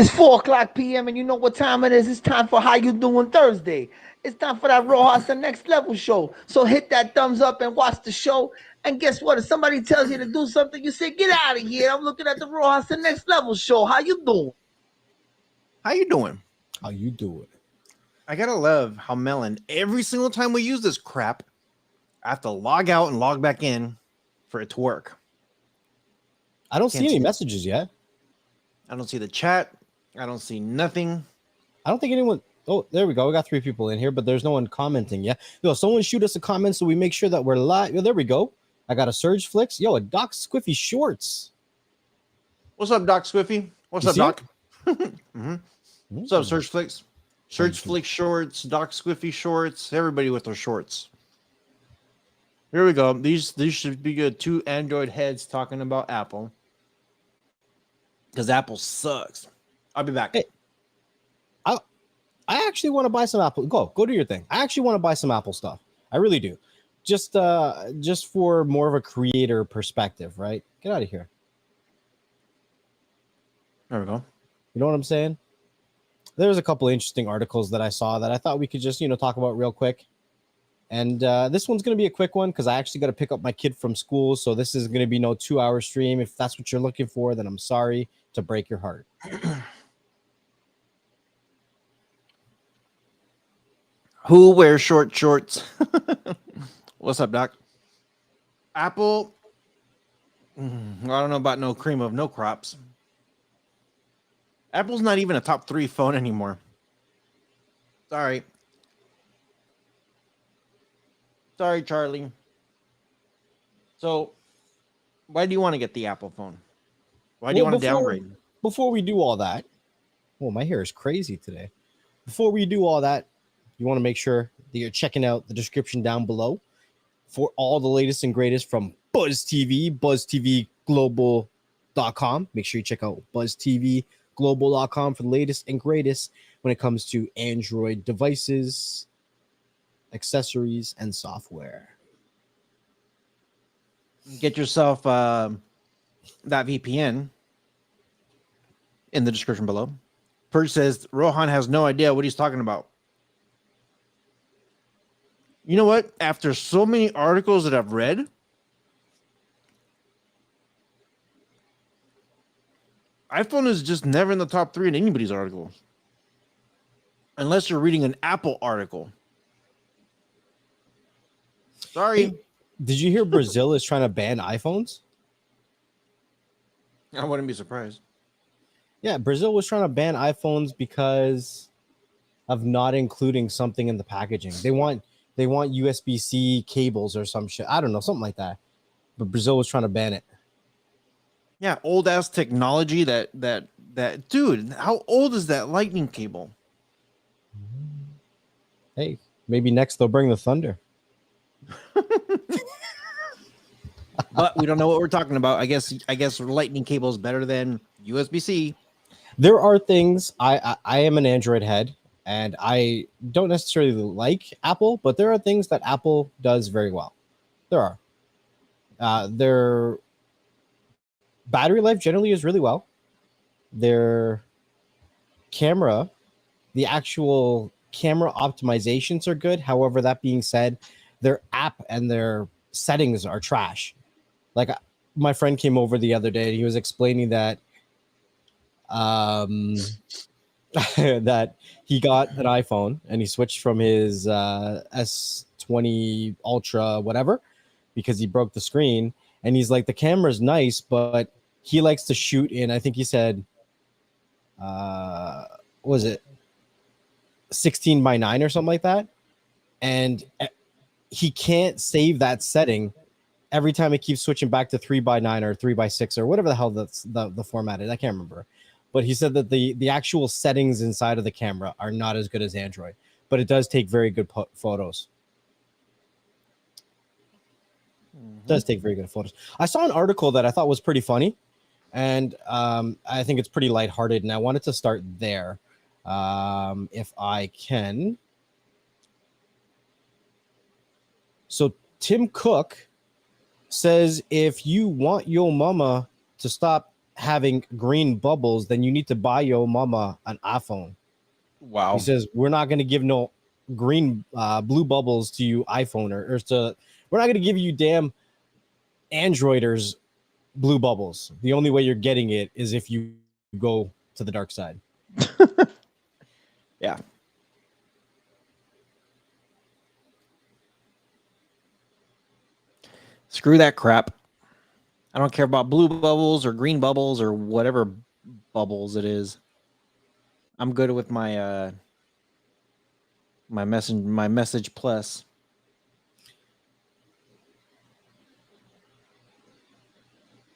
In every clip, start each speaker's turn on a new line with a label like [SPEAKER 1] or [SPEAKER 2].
[SPEAKER 1] It's 4 o'clock p.m. and you know what time it is. It's time for How You Doing Thursday. It's time for that Rojas the Next Level show. So hit that thumbs up and watch the show. And guess what? If somebody tells you to do something, you say, "Get out of here! I'm looking at the Rojas the Next Level show. How you doing?"
[SPEAKER 2] How you doing?
[SPEAKER 3] How you doing?
[SPEAKER 2] I gotta love how Melon, every single time we use this crap, I have to log out and log back in for it to work.
[SPEAKER 3] I don't see any messages yet.
[SPEAKER 2] I don't see the chat. I don't see nothing.
[SPEAKER 3] I don't think anyone. Oh, there we go. We got 3 people in here, but there's no one commenting yet. Yo, someone shoot us a comment so we make sure that we're live. Yo, there we go. I got a Surge Flicks. Yo, a Doc Squiffy Shorts.
[SPEAKER 2] What's up, Doc Squiffy? What's up, Doc?
[SPEAKER 3] Mm-hmm.
[SPEAKER 2] What's up, Surge Flicks? Surge Flick Shorts, Doc Squiffy Shorts, everybody with their shorts. Here we go. These should be good. 2 Android heads talking about Apple. Because Apple sucks. I'll be back.
[SPEAKER 3] Hey, I actually want to buy some Apple. Go do your thing. I actually want to buy some Apple stuff. I really do. Just for more of a creator perspective, right? Get out of here.
[SPEAKER 2] There we go.
[SPEAKER 3] You know what I'm saying? There's a couple of interesting articles that I saw that I thought we could just, talk about real quick. And this one's going to be a quick one because I actually got to pick up my kid from school. So this is going to be no 2-hour stream. If that's what you're looking for, then I'm sorry to break your heart.
[SPEAKER 2] Who wears short shorts? What's up, Doc? Apple. I don't know about no cream of no crops. Apple's not even a top 3 phone anymore. Sorry. Sorry, Charlie. So, why do you want to get the Apple phone? Why do you want to downgrade?
[SPEAKER 3] Before we do all that, oh, my hair is crazy today. Before we do all that, you want to make sure that you're checking out the description down below for all the latest and greatest from Buzz TV, BuzzTVGlobal.com. Make sure you check out BuzzTVGlobal.com for the latest and greatest when it comes to Android devices, accessories, and software.
[SPEAKER 2] Get yourself that VPN in the description below. Purge says Rohan has no idea what he's talking about. You know what? After so many articles that I've read, iPhone is just never in the top 3 in anybody's article. Unless you're reading an Apple article. Sorry.
[SPEAKER 3] Hey, did you hear Brazil is trying to ban iPhones?
[SPEAKER 2] I wouldn't be surprised.
[SPEAKER 3] Yeah, Brazil was trying to ban iPhones because of not including something in the packaging. They want USB-C cables or some shit. I don't know, something like that. But Brazil was trying to ban it.
[SPEAKER 2] Yeah, old ass technology that dude, how old is that lightning cable?
[SPEAKER 3] Hey, maybe next they'll bring the thunder.
[SPEAKER 2] But we don't know what we're talking about. I guess lightning cable is better than USB-C.
[SPEAKER 3] There are things I am an Android head and I don't necessarily like Apple, but there are things that Apple does very well. There are. Their battery life generally is really well. Their camera, the actual camera optimizations are good. However, that being said, their app and their settings are trash. Like my friend came over the other day and he was explaining that that he got an iPhone and he switched from his S20 Ultra whatever because he broke the screen, and he's like, the camera's nice, but he likes to shoot in, I think he said what was it, 16:9 or something like that, and he can't save that setting. Every time it keeps switching back to 3:9 or 3:6 or whatever the hell that's the format is. I can't remember. But he said that the actual settings inside of the camera are not as good as Android, but it does take very good photos. It does take very good photos. I saw an article that I thought was pretty funny, and I think it's pretty lighthearted, and I wanted to start there if I can. So Tim Cook says, if you want your mama to stop having green bubbles, then you need to buy your mama an iPhone.
[SPEAKER 2] Wow.
[SPEAKER 3] He says, we're not going to give no green, blue bubbles to you iPhone or to, we're not going to give you damn Androiders blue bubbles. The only way you're getting it is if you go to the dark side.
[SPEAKER 2] Yeah. Screw that crap. I don't care about blue bubbles or green bubbles or whatever bubbles it is. I'm good with my my message plus.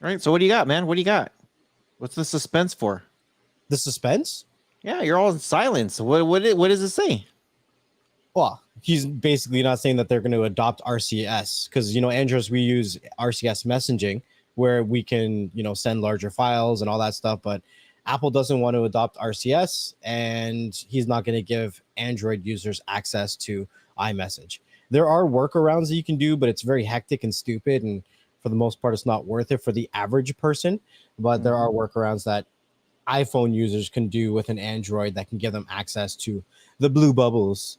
[SPEAKER 2] All right, so what do you got, man? What do you got? What's the suspense for?
[SPEAKER 3] The suspense?
[SPEAKER 2] Yeah, you're all in silence. What does it say?
[SPEAKER 3] Well, he's basically not saying that they're going to adopt RCS because, Androids, we use RCS messaging where we can, send larger files and all that stuff. But Apple doesn't want to adopt RCS, and he's not going to give Android users access to iMessage. There are workarounds that you can do, but it's very hectic and stupid. And for the most part, it's not worth it for the average person. But there are workarounds that iPhone users can do with an Android that can give them access to the blue bubbles.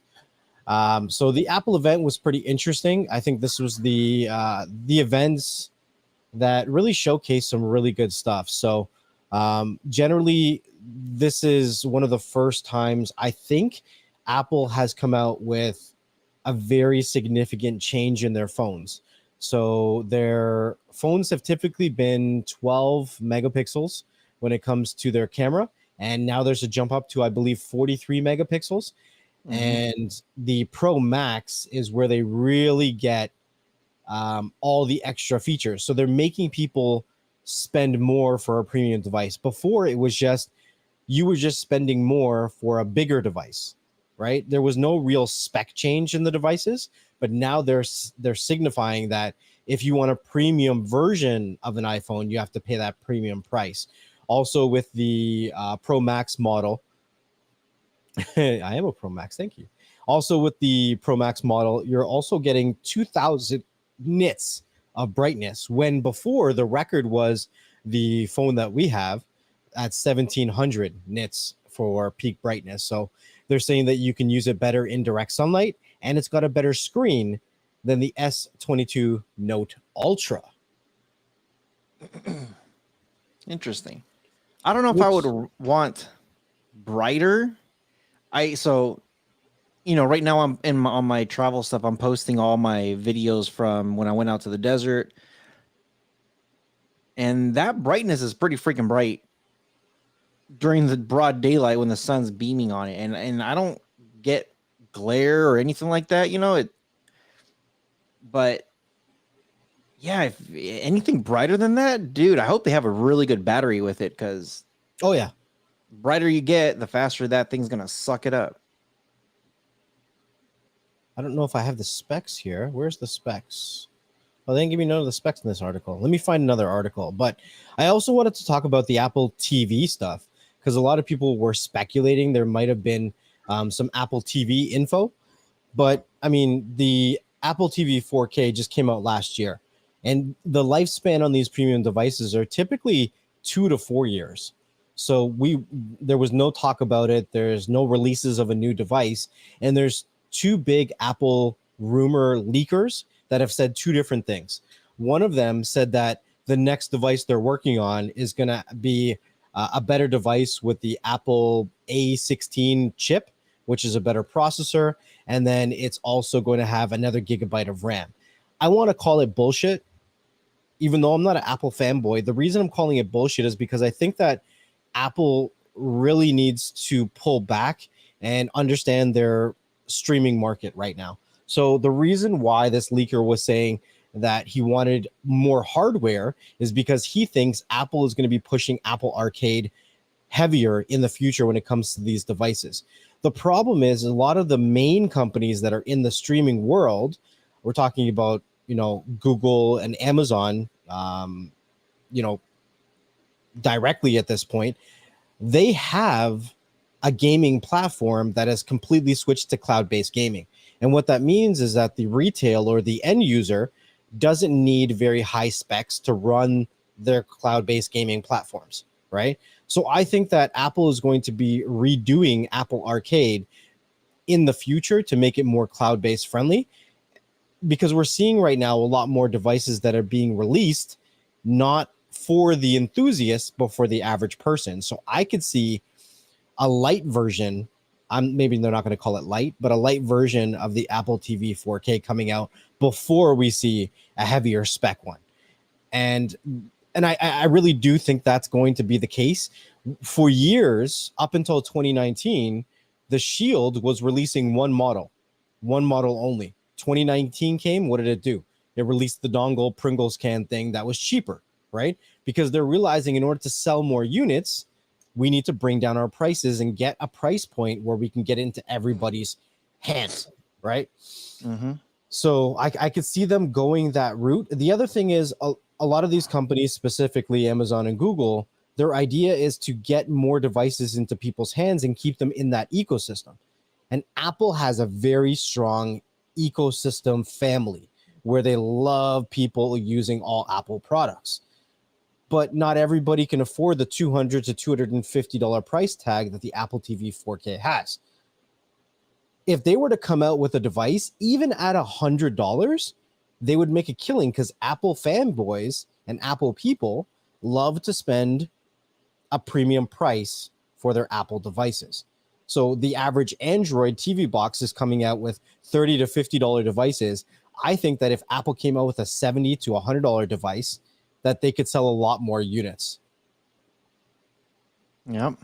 [SPEAKER 3] So the Apple event was pretty interesting. I think this was the events that really showcased some really good stuff. So generally, this is one of the first times I think Apple has come out with a very significant change in their phones. So their phones have typically been 12 megapixels when it comes to their camera. And now there's a jump up to, I believe, 43 megapixels. And the Pro Max is where they really get all the extra features. So they're making people spend more for a premium device. Before, it was just, you were just spending more for a bigger device, right? There was no real spec change in the devices, but now they're signifying that if you want a premium version of an iPhone, you have to pay that premium price. Also with the Pro Max model, I am a Pro Max, thank you. Also with the Pro Max model, you're also getting 2,000 nits of brightness, when before the record was the phone that we have at 1,700 nits for peak brightness. So they're saying that you can use it better in direct sunlight, and it's got a better screen than the S22 Note Ultra.
[SPEAKER 2] Interesting. I don't know if I would want brighter. Right now I'm on my travel stuff. I'm posting all my videos from when I went out to the desert, and that brightness is pretty freaking bright during the broad daylight when the sun's beaming on it, and I don't get glare or anything like that, but yeah, if anything brighter than that, dude, I hope they have a really good battery with it, because
[SPEAKER 3] oh yeah,
[SPEAKER 2] brighter you get, the faster that thing's gonna suck it up.
[SPEAKER 3] I don't know if I have the specs here. Where's the specs? Well, they didn't give me none of the specs in this article. Let me find another article. But I also wanted to talk about the Apple TV stuff, because a lot of people were speculating there might have been some Apple TV info. But, I mean, the Apple TV 4K just came out last year. And the lifespan on these premium devices are typically 2 to 4 years. So there was no talk about it. There's no releases of a new device. And there's two big Apple rumor leakers that have said two different things. One of them said that the next device they're working on is going to be a better device with the Apple A16 chip, which is a better processor. And then it's also going to have another gigabyte of RAM. I want to call it bullshit, even though I'm not an Apple fanboy. The reason I'm calling it bullshit is because I think that Apple really needs to pull back and understand their streaming market right now. So the reason why this leaker was saying that he wanted more hardware is because he thinks Apple is going to be pushing Apple Arcade heavier in the future when it comes to these devices. The problem is a lot of the main companies that are in the streaming world, we're talking about, Google and Amazon, directly at this point, they have a gaming platform that has completely switched to cloud-based gaming. And what that means is that the retail or the end user doesn't need very high specs to run their cloud-based gaming platforms, right? So I think that Apple is going to be redoing Apple Arcade in the future to make it more cloud-based friendly, because we're seeing right now a lot more devices that are being released not for the enthusiasts but for the average person. So I could see a light version, maybe they're not going to call it light, but a light version of the Apple TV 4K coming out before we see a heavier spec one. And I really do think that's going to be the case. For years, up until 2019, the Shield was releasing one model only. 2019 came, what did it do? It released the dongle Pringles can thing that was cheaper, right? Because they're realizing in order to sell more units, we need to bring down our prices and get a price point where we can get into everybody's hands, right?
[SPEAKER 2] Mm-hmm.
[SPEAKER 3] So I could see them going that route. The other thing is a lot of these companies, specifically Amazon and Google, their idea is to get more devices into people's hands and keep them in that ecosystem. And Apple has a very strong ecosystem family where they love people using all Apple products. But not everybody can afford the $200 to $250 price tag that the Apple TV 4K has. If they were to come out with a device, even at $100, they would make a killing, because Apple fanboys and Apple people love to spend a premium price for their Apple devices. So the average Android TV box is coming out with $30 to $50 devices. I think that if Apple came out with a $70 to $100 device, that they could sell a lot more units.
[SPEAKER 2] Yep.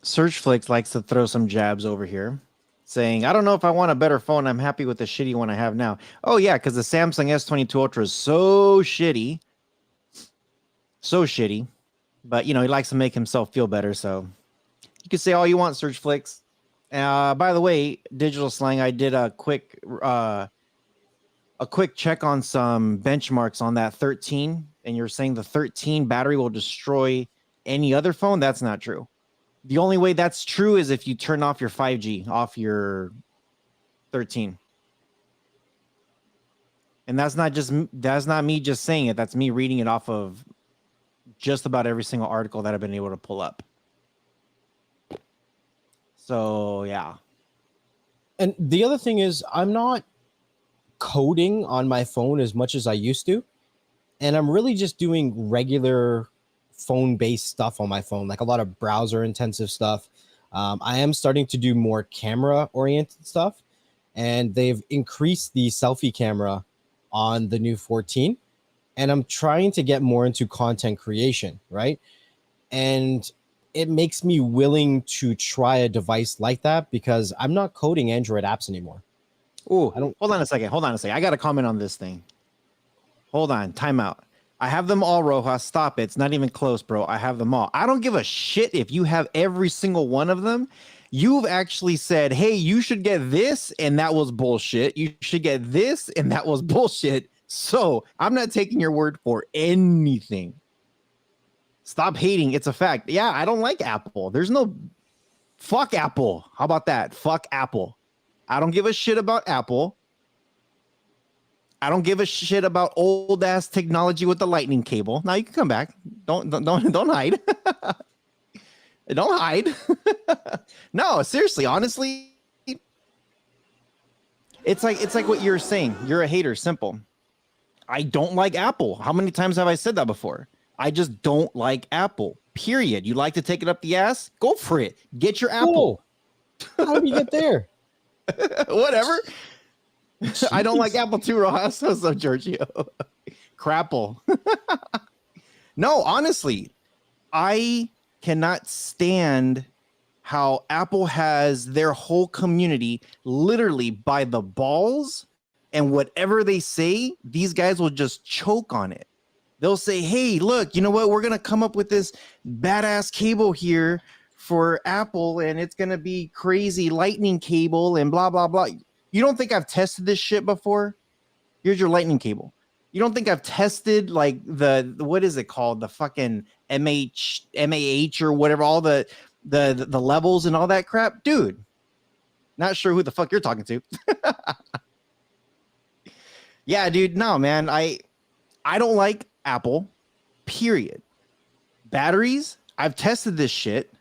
[SPEAKER 2] Surgeflix likes to throw some jabs over here, saying, I don't know if I want a better phone. I'm happy with the shitty one I have now. Oh, yeah, because the Samsung S22 Ultra is so shitty. So shitty. But, you know, he likes to make himself feel better, so you can say all you want, Surgeflix. By the way, Digital Slang, I did a quick check on some benchmarks on that 13, and you're saying the 13 battery will destroy any other phone. That's not true. The only way that's true is if you turn off your 5G off your 13. And that's not me just saying it. That's me reading it off of just about every single article that I've been able to pull up. So, yeah.
[SPEAKER 3] And the other thing is, I'm not coding on my phone as much as I used to. And I'm really just doing regular phone-based stuff on my phone, like a lot of browser-intensive stuff. I am starting to do more camera-oriented stuff, and they've increased the selfie camera on the new 14. And I'm trying to get more into content creation, right? And it makes me willing to try a device like that, because I'm not coding Android apps anymore.
[SPEAKER 2] Ooh, hold on a second. I got to comment on this thing. Hold on. Time out. I have them all, Rojas. Stop it. It's not even close, bro. I have them all. I don't give a shit if you have every single one of them. You've actually said, hey, you should get this, and that was bullshit. You should get this, and that was bullshit. So I'm not taking your word for anything. Stop hating. It's a fact. Yeah, I don't like Apple. There's no... Fuck Apple. How about that? Fuck Apple. I don't give a shit about Apple. I don't give a shit about old ass technology with the lightning cable. Now you can come back. Don't hide. Don't hide. No, seriously, honestly, it's like what you're saying. You're a hater. Simple. I don't like Apple. How many times have I said that before? I just don't like Apple. Period. You like to take it up the ass? Go for it. Get your Apple.
[SPEAKER 3] How did we get there?
[SPEAKER 2] Whatever. I don't like Apple too, Rojas. So Giorgio. Crapple. No, honestly, I cannot stand how Apple has their whole community literally by the balls, and whatever they say, these guys will just choke on it. They'll say, hey, look, you know what? We're going to come up with this badass cable here for Apple, and it's going to be crazy lightning cable and blah, blah, blah. You don't think I've tested this shit before? Here's your lightning cable. You don't think I've tested like the what is it called? The fucking MAH or whatever, all the levels and all that crap? Dude, not sure who the fuck you're talking to. Yeah, dude, no, man. I don't like Apple. Period. Batteries, I've tested this shit.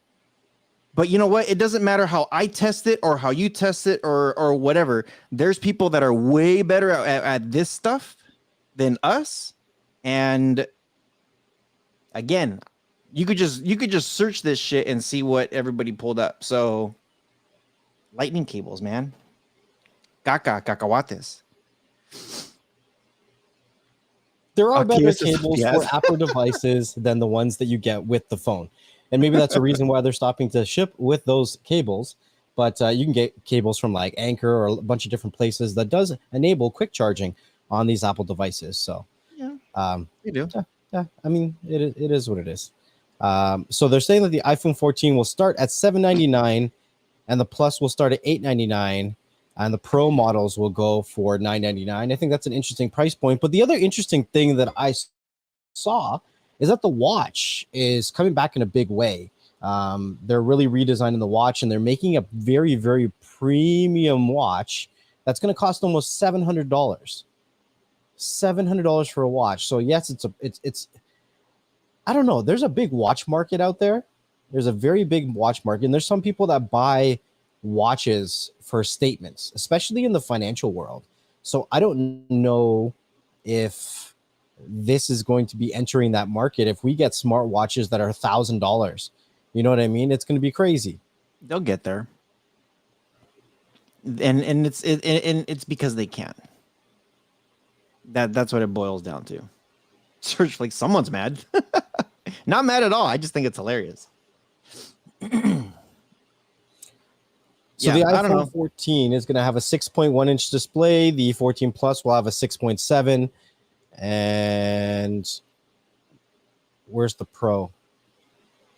[SPEAKER 2] But you know what? It doesn't matter how I test it or how you test it or whatever. There's people that are way better at this stuff than us. And again, you could just search this shit and see what everybody pulled up. So lightning cables, man. Cacahuates.
[SPEAKER 3] There are better
[SPEAKER 2] Yes,
[SPEAKER 3] cables
[SPEAKER 2] yes.
[SPEAKER 3] for Apple devices than the ones that you get with the phone. And maybe that's a reason why they're stopping to ship with those cables. But you can get cables from like Anchor or a bunch of different places that does enable quick charging on these Apple devices. So
[SPEAKER 2] Yeah, they do.
[SPEAKER 3] Yeah, I mean, it is what it is. So they're saying that the iPhone 14 will start at $799 and the Plus will start at $899 and the Pro models will go for $999. I think that's an interesting price point. But the other interesting thing that I saw is that the watch is coming back in a big way. They're really redesigning the watch and they're making a very, very premium watch that's going to cost almost $700. $700 for a watch. So yes, it's I don't know. There's a big watch market out there. There's a very big watch market, and there's some people that buy watches for statements, especially in the financial world. So I don't know if this is going to be entering that market. If we get smart watches that are $1,000, you know what I mean? It's going to be crazy.
[SPEAKER 2] They'll get there, and it's because they can. That's what it boils down to. Search like someone's mad. Not mad at all. I just think it's hilarious.
[SPEAKER 3] So the iPhone 14 is going to have a 6.1 inch display. The 14 Plus will have a 6.7. And where's the Pro?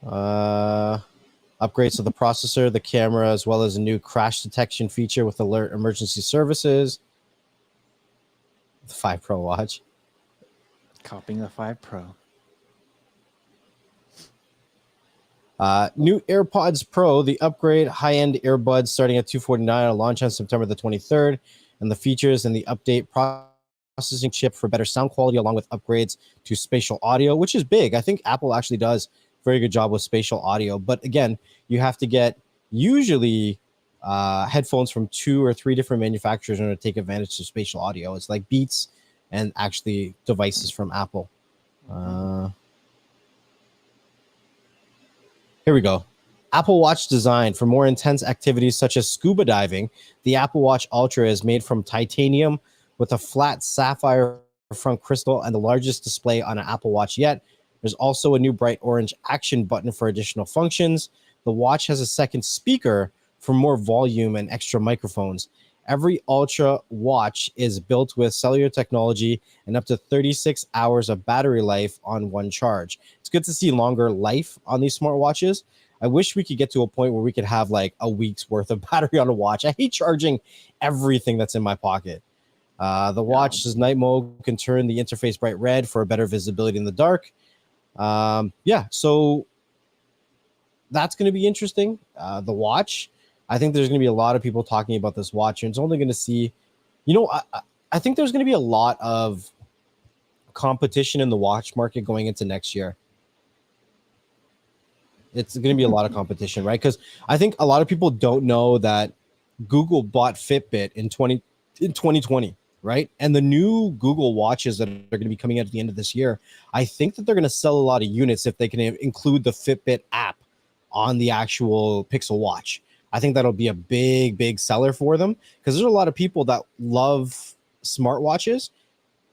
[SPEAKER 3] Upgrades to the processor, the camera, as well as a new crash detection feature with alert emergency services. The 5 Pro watch.
[SPEAKER 2] Copying the 5 Pro.
[SPEAKER 3] New AirPods Pro, the upgrade high-end earbuds starting at $249 on launch on September the 23rd, and the features and the update processing chip for better sound quality along with upgrades to spatial audio, which is big. I think Apple actually does a very good job with spatial audio, but again, you have to get usually headphones from 2 or 3 different manufacturers in order to take advantage of spatial audio. It's like Beats and actually devices from Apple. Here we go. Apple Watch design for more intense activities such as scuba diving. The Apple Watch Ultra is made from titanium with a flat sapphire front crystal and the largest display on an Apple Watch yet. There's also a new bright orange action button for additional functions. The watch has a second speaker for more volume and extra microphones. Every Ultra watch is built with cellular technology and up to 36 hours of battery life on one charge. It's good to see longer life on these smartwatches. I wish we could get to a point where we could have like a week's worth of battery on a watch. I hate charging everything that's in my pocket. The watch's night mode can turn the interface bright red for better visibility in the dark. So that's going to be interesting. The watch. I think there's going to be a lot of people talking about this watch, and it's only going to see, I think there's going to be a lot of competition in the watch market going into next year. It's going to be a lot of competition, right? Because I think a lot of people don't know that Google bought Fitbit in 2020, right? And the new Google watches that are going to be coming out at the end of this year, I think that they're going to sell a lot of units if they can include the Fitbit app on the actual Pixel Watch. I think that'll be a big, big seller for them because there's a lot of people that love smartwatches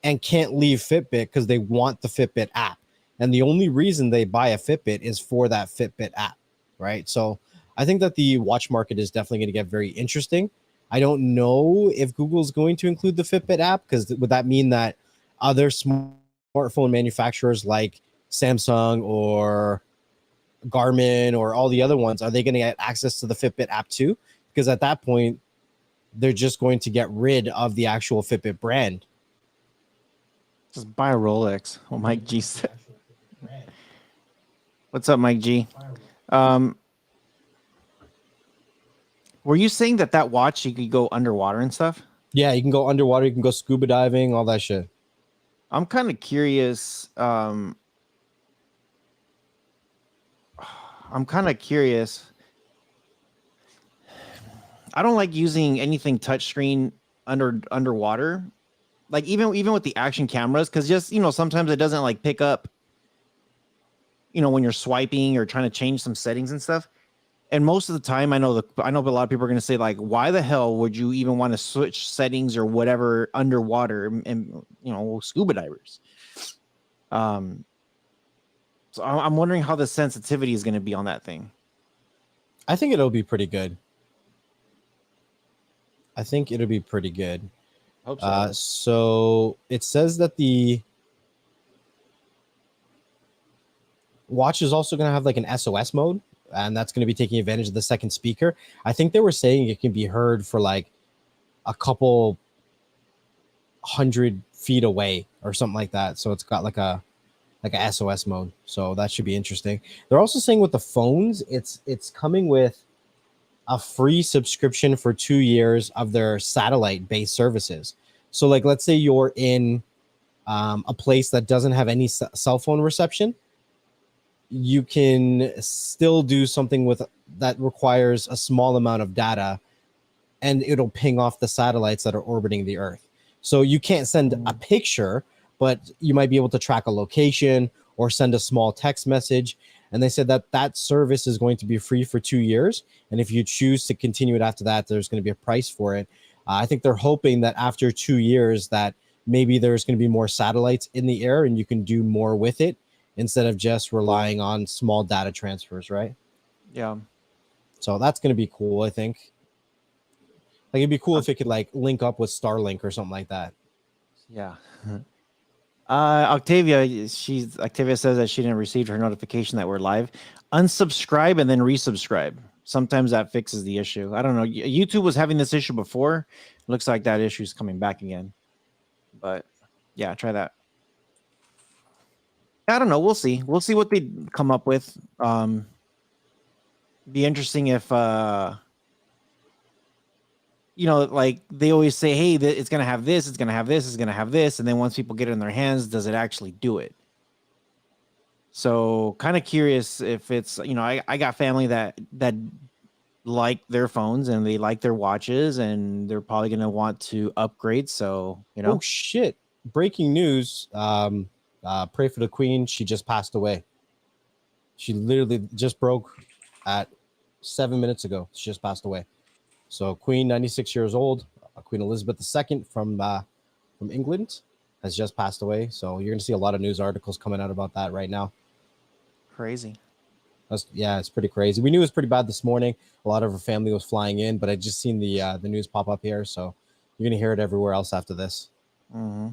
[SPEAKER 3] and can't leave Fitbit because they want the Fitbit app. And the only reason they buy a Fitbit is for that Fitbit app, right? So I think that the watch market is definitely going to get very interesting. I don't know if Google's going to include the Fitbit app because would that mean that other smartphone manufacturers like Samsung or Garmin or all the other ones, are they going to get access to the Fitbit app too? Because at that point, they're just going to get rid of the actual Fitbit brand.
[SPEAKER 2] Just buy a Rolex. Oh, Mike G said. What's up, Mike G? Were you saying that watch you could go underwater and stuff?
[SPEAKER 3] Yeah, you can go underwater, you can go scuba diving, all that shit.
[SPEAKER 2] I'm kind of curious. I'm kind of curious. I don't like using anything touchscreen underwater. Like even with the action cameras, because just sometimes it doesn't like pick up. When you're swiping or trying to change some settings and stuff. And most of the time, I know a lot of people are going to say like, why the hell would you even want to switch settings or whatever underwater and scuba divers? So I'm wondering how the sensitivity is going to be on that thing.
[SPEAKER 3] I think it'll be pretty good.
[SPEAKER 2] Hope so.
[SPEAKER 3] So it says that the watch is also going to have like an SOS mode, and that's going to be taking advantage of the second speaker. I think they were saying it can be heard for like a couple 100 feet away or something like that. So it's got like a SOS mode. So that should be interesting. They're also saying with the phones, it's coming with a free subscription for 2 years of their satellite-based services. So like, let's say you're in a place that doesn't have any cell phone reception, you can still do something with that requires a small amount of data, and it'll ping off the satellites that are orbiting the Earth. So you can't send a picture, but you might be able to track a location or send a small text message. And they said that service is going to be free for 2 years. And if you choose to continue it after that, there's going to be a price for it. I think they're hoping that after 2 years that maybe there's going to be more satellites in the air and you can do more with it instead of just relying on small data transfers, right?
[SPEAKER 2] Yeah.
[SPEAKER 3] So that's going to be cool, I think. Like, it'd be cool if it could like link up with Starlink or something like that.
[SPEAKER 2] Yeah. Octavia says that she didn't receive her notification that we're live. Unsubscribe and then resubscribe. Sometimes that fixes the issue. I don't know. YouTube was having this issue before. Looks like that issue is coming back again. But yeah, try that. I don't know. We'll see. We'll see what they come up with. Be interesting if like they always say, hey, it's gonna have this, it's gonna have this, it's gonna have this, and then once people get it in their hands, does it actually do it? So kind of curious if it's I got family that like their phones and they like their watches and they're probably gonna want to upgrade. So
[SPEAKER 3] Oh shit! Breaking news. Pray for the Queen. She just passed away. She literally just broke at 7 minutes ago. She just passed away. So Queen, 96 years old, Queen Elizabeth II from England, has just passed away. So you're going to see a lot of news articles coming out about that right now.
[SPEAKER 2] Crazy.
[SPEAKER 3] It's pretty crazy. We knew it was pretty bad this morning. A lot of her family was flying in, but I just seen the news pop up here. So you're going to hear it everywhere else after this.
[SPEAKER 2] Mm-hmm.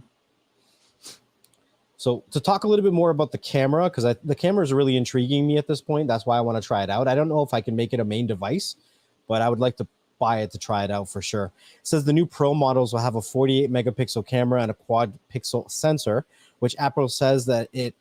[SPEAKER 3] So to talk a little bit more about the camera, because the camera is really intriguing me at this point. That's why I want to try it out. I don't know if I can make it a main device, but I would like to buy it to try it out for sure. It says the new Pro models will have a 48 megapixel camera and a quad pixel sensor, which Apple says that it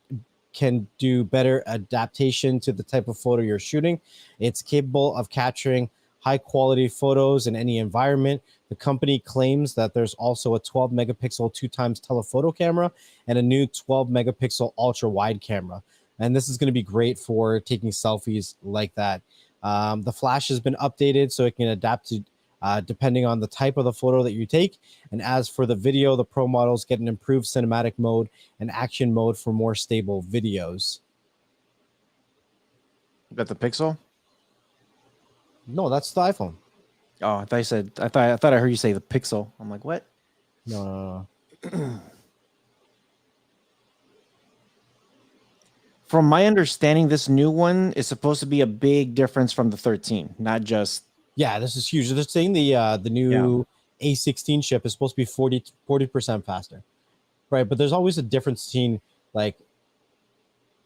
[SPEAKER 3] can do better adaptation to the type of photo you're shooting. It's capable of capturing high quality photos in any environment. The company claims that there's also a 12 megapixel 2x telephoto camera and a new 12 megapixel ultra wide camera. And this is going to be great for taking selfies like that. The flash has been updated so it can adapt to depending on the type of the photo that you take. And as for the video, the Pro models get an improved cinematic mode and action mode for more stable videos.
[SPEAKER 2] You got the Pixel?
[SPEAKER 3] No, that's the iPhone.
[SPEAKER 2] Oh, I thought I heard you say the Pixel. I'm like, what?
[SPEAKER 3] No.
[SPEAKER 2] From my understanding, this new one is supposed to be a big difference from the 13, not just.
[SPEAKER 3] Yeah, this is huge. They're saying the new A16 chip is supposed to be 40% faster, right? But there's always a difference between like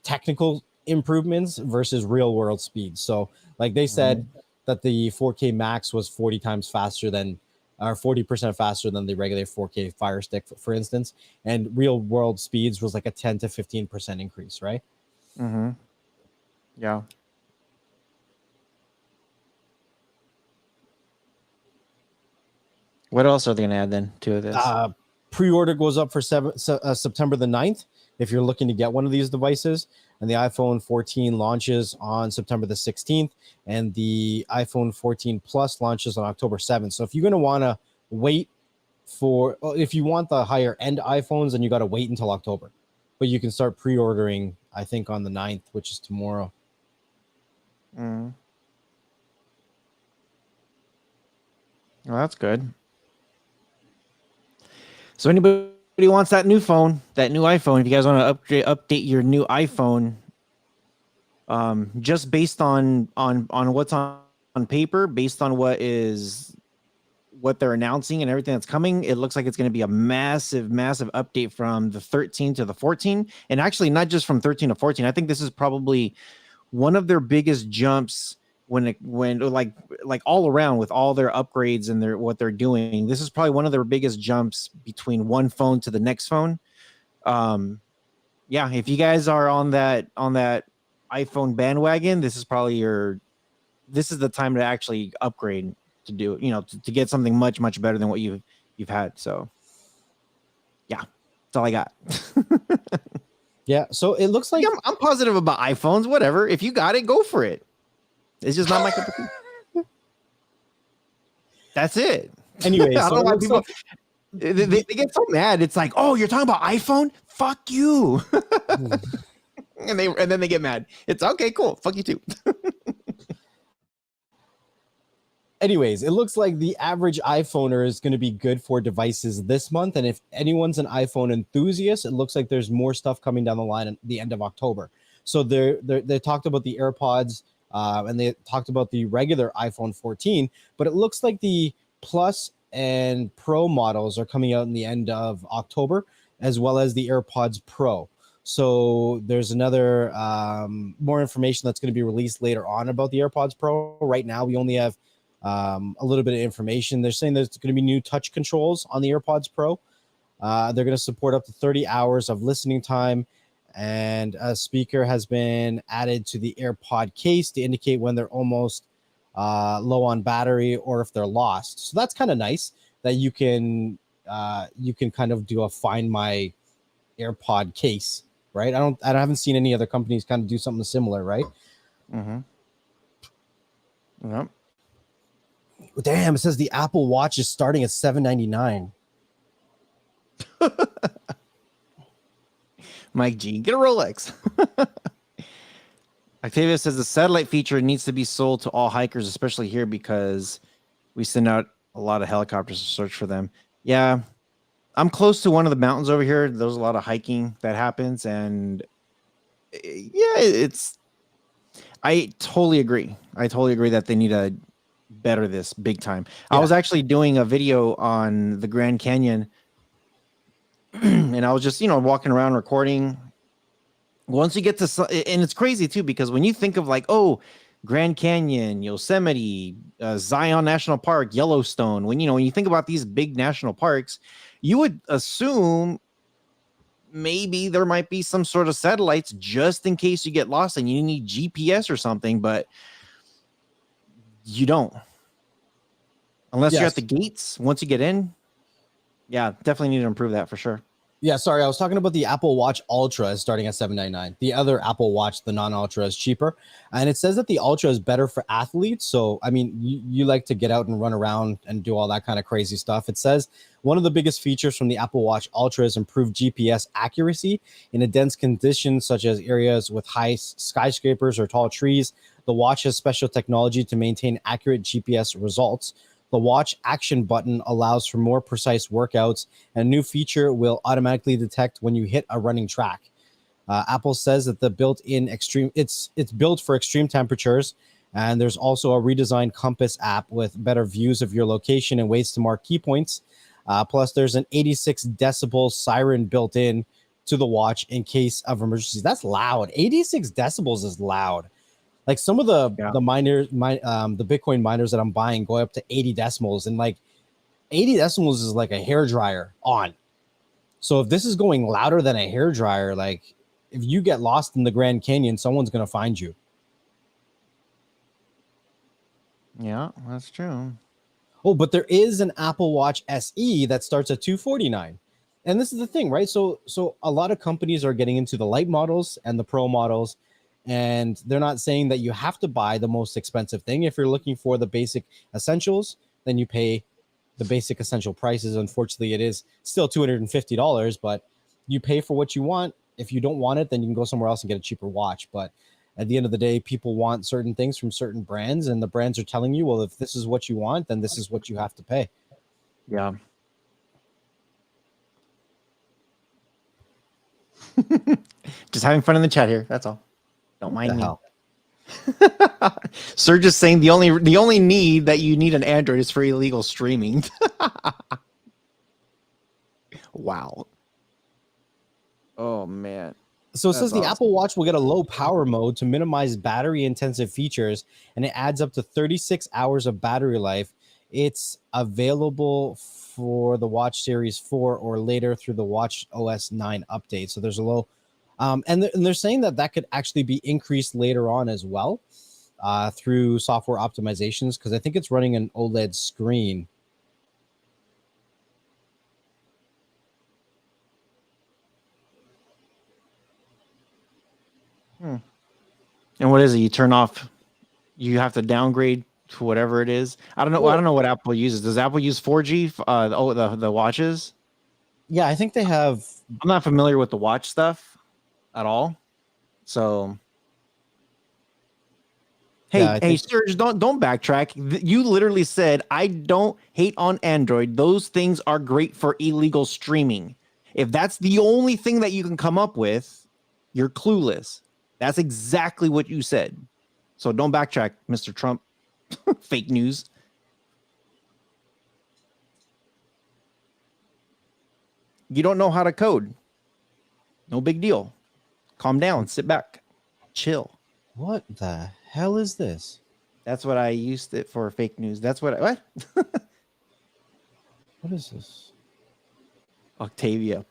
[SPEAKER 3] technical improvements versus real world speed. So like they said that the 4K Max was 40 times faster than, or 40% faster than the regular 4K Fire Stick, for instance, and real world speeds was like a 10 to 15% increase, right?
[SPEAKER 2] Mm-hmm. Yeah. What else are they going to add then to this?
[SPEAKER 3] Pre-order goes up for September the 9th. if you're looking to get one of these devices. And the iPhone 14 launches on September the 16th, and the iPhone 14 Plus launches on October 7th. So if you're going to want to wait if you want the higher end iPhones, then you got to wait until October. But you can start pre-ordering, I think, on the 9th, which is tomorrow.
[SPEAKER 2] Well, that's good. So anybody wants that new phone, that new iPhone, if you guys want to update your new iPhone, just based on what's on paper, based on what they're announcing and everything that's coming, it looks like it's going to be a massive update from the 13 to the 14, and actually not just from 13 to 14. I think this is probably one of their biggest jumps when like all around with all their upgrades and what they're doing. This is probably one of their biggest jumps between one phone to the next phone. Yeah, if you guys are on that iPhone bandwagon, this is probably this is the time to actually upgrade, to do, to get something much better than what you've had. So yeah, that's all I got.
[SPEAKER 3] Yeah, so it looks like
[SPEAKER 2] I'm positive about iPhones. Whatever, if you got it, go for it. It's just not my cup of tea. That's it.
[SPEAKER 3] Anyway,
[SPEAKER 2] I
[SPEAKER 3] so
[SPEAKER 2] don't know why people they get so mad. It's like, oh, you're talking about iPhone? Fuck you. and then they get mad. It's okay, cool. Fuck you too.
[SPEAKER 3] Anyways, it looks like the average iPhoner is going to be good for devices this month. And if anyone's an iPhone enthusiast, it looks like there's more stuff coming down the line at the end of October. So they talked about the AirPods and they talked about the regular iPhone 14, but it looks like the Plus and Pro models are coming out in the end of October, as well as the AirPods Pro. So there's another more information that's going to be released later on about the AirPods Pro. Right now, we only have a little bit of information. They're saying there's going to be new touch controls on the AirPods Pro. They're going to support up to 30 hours of listening time, and a speaker has been added to the AirPod case to indicate when they're almost low on battery or if they're lost. So that's kind of nice that you can kind of do a find my AirPod case, right? I haven't seen any other companies kind of do something similar, right?
[SPEAKER 2] Mm-hmm. Yep.
[SPEAKER 3] Damn, it says the Apple Watch is starting at $799.
[SPEAKER 2] Mike G, get a Rolex. Octavia says the satellite feature needs to be sold to all hikers, especially here, because we send out a lot of helicopters to search for them. Yeah, I'm close to one of the mountains over here. There's a lot of hiking that happens, and yeah, I totally agree. I totally agree that they need to better this big time. Yeah. I was actually doing a video on the Grand Canyon and I was just, walking around recording. Once you get to, and it's crazy too, because when you think of like, oh, Grand Canyon, Yosemite, Zion National Park, Yellowstone, when you think about these big national parks, you would assume maybe there might be some sort of satellites just in case you get lost and you need GPS or something, but you don't. Unless you're at the gates once you get in. Yeah, definitely need to improve that for sure.
[SPEAKER 3] Yeah, sorry, I was talking about the Apple Watch Ultra is starting at $799. The other Apple Watch, the non-Ultra, is cheaper. And it says that the Ultra is better for athletes. So, I mean, you like to get out and run around and do all that kind of crazy stuff. It says one of the biggest features from the Apple Watch Ultra is improved GPS accuracy in a dense condition, such as areas with high skyscrapers or tall trees. The watch has special technology to maintain accurate GPS results. The watch action button allows for more precise workouts, and a new feature will automatically detect when you hit a running track. Apple says that the built-in it's built for extreme temperatures, and there's also a redesigned compass app with better views of your location and ways to mark key points. Plus, there's an 86 decibel siren built in to the watch in case of emergencies. That's loud. 86 decibels is loud. Like some of the Bitcoin miners that I'm buying go up to 80 decimals, and like 80 decimals is like a hairdryer on. So if this is going louder than a hairdryer, like if you get lost in the Grand Canyon, someone's going to find you.
[SPEAKER 2] Yeah, that's true.
[SPEAKER 3] Oh, but there is an Apple Watch SE that starts at $249. And this is the thing, right? So a lot of companies are getting into the light models and the pro models, and they're not saying that you have to buy the most expensive thing. If you're looking for the basic essentials, then you pay the basic essential prices. Unfortunately, it is still $250, but you pay for what you want. If you don't want it, then you can go somewhere else and get a cheaper watch. But at the end of the day, people want certain things from certain brands, and the brands are telling you, well, if this is what you want, then this is what you have to pay.
[SPEAKER 2] Yeah. Just having fun in the chat here. That's all. Don't mind me. Sir, just saying the only need that you need an Android is for illegal streaming. Wow. Oh man.
[SPEAKER 3] So it says the Apple Watch will get a low power mode to minimize battery intensive features, and it adds up to 36 hours of battery life. It's available for the Watch Series 4 or later through the Watch OS 9 update. So there's a low, and they're saying that could actually be increased later on as well through software optimizations, because I think it's running an OLED screen.
[SPEAKER 2] And what is it? You turn off. You have to downgrade to whatever it is. I don't know. I don't know what Apple uses. Does Apple use 4G? The watches.
[SPEAKER 3] Yeah, I think they have.
[SPEAKER 2] I'm not familiar with the watch stuff at all. So, hey, Serge, don't backtrack. You literally said I don't hate on Android. Those things are great for illegal streaming. If that's the only thing that you can come up with, you're clueless. That's exactly what you said. So don't backtrack, Mr. Trump. Fake news. You don't know how to code. No big deal. Calm down. Sit back. Chill.
[SPEAKER 3] What the hell is this?
[SPEAKER 2] That's what I used it for, fake news. That's what what?
[SPEAKER 3] What is this?
[SPEAKER 2] Octavia.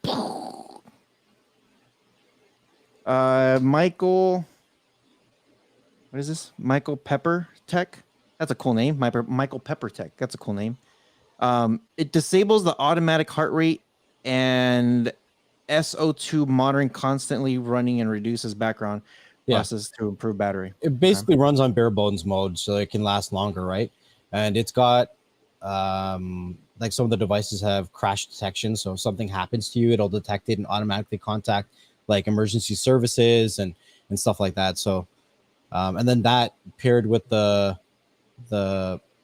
[SPEAKER 2] Michael. What is this? Michael Pepper Tech. That's a cool name. Michael Pepper Tech. That's a cool name. It disables the automatic heart rate and SO2 monitoring, constantly running, and reduces background process to improve battery.
[SPEAKER 3] It basically runs on bare bones mode, so it can last longer, right? And it's got like some of the devices have crash detection, so if something happens to you, it'll detect it and automatically contact like emergency services and stuff like that. So and then that paired with the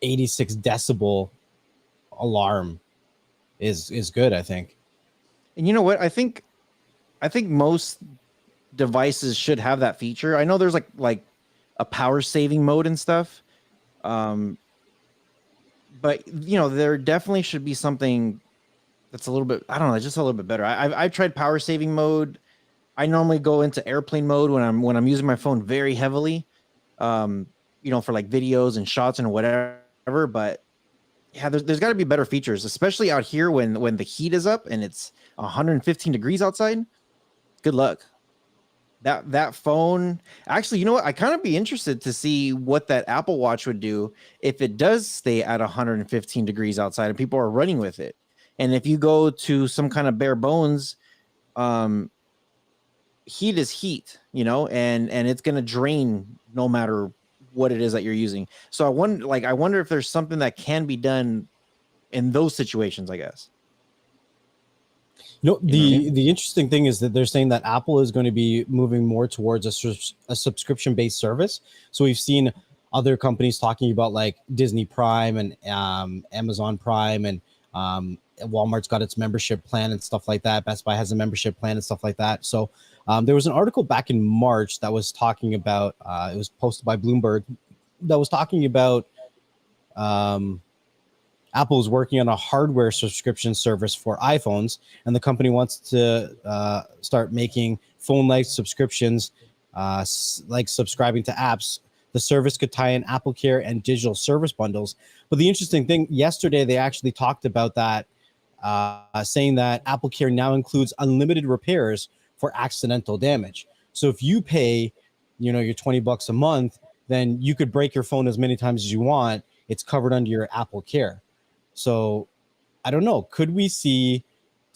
[SPEAKER 3] 86 decibel alarm is good, I think.
[SPEAKER 2] And you know what? I think most devices should have that feature. I know there's like a power saving mode and stuff. But you know, there definitely should be something that's a little bit, I don't know, just a little bit better. I've tried power saving mode. I normally go into airplane mode when I'm using my phone very heavily, you know, for like videos and shots and whatever. But yeah, there's got to be better features, especially out here when the heat is up and it's 115 degrees outside. Good luck. That phone, actually, you know what? I kind of be interested to see what that Apple Watch would do if it does stay at 115 degrees outside and people are running with it. And if you go to some kind of bare bones, heat is heat, you know, and it's going to drain no matter what it is that you're using. So I wonder if there's something that can be done in those situations, I guess.
[SPEAKER 3] You know, the interesting thing is that they're saying that Apple is going to be moving more towards a subscription-based service. So we've seen other companies talking about like Disney Prime and Amazon Prime, and Walmart's got its membership plan and stuff like that. Best Buy has a membership plan and stuff like that. So there was an article back in March that was talking about, it was posted by Bloomberg, that was talking about Apple is working on a hardware subscription service for iPhones, and the company wants to start making phone-like subscriptions, like subscribing to apps. The service could tie in Apple Care and digital service bundles. But the interesting thing, yesterday they actually talked about that, saying that Apple Care now includes unlimited repairs for accidental damage. So if you pay, you know, your $20 a month, then you could break your phone as many times as you want. It's covered under your Apple Care. So I don't know. Could we see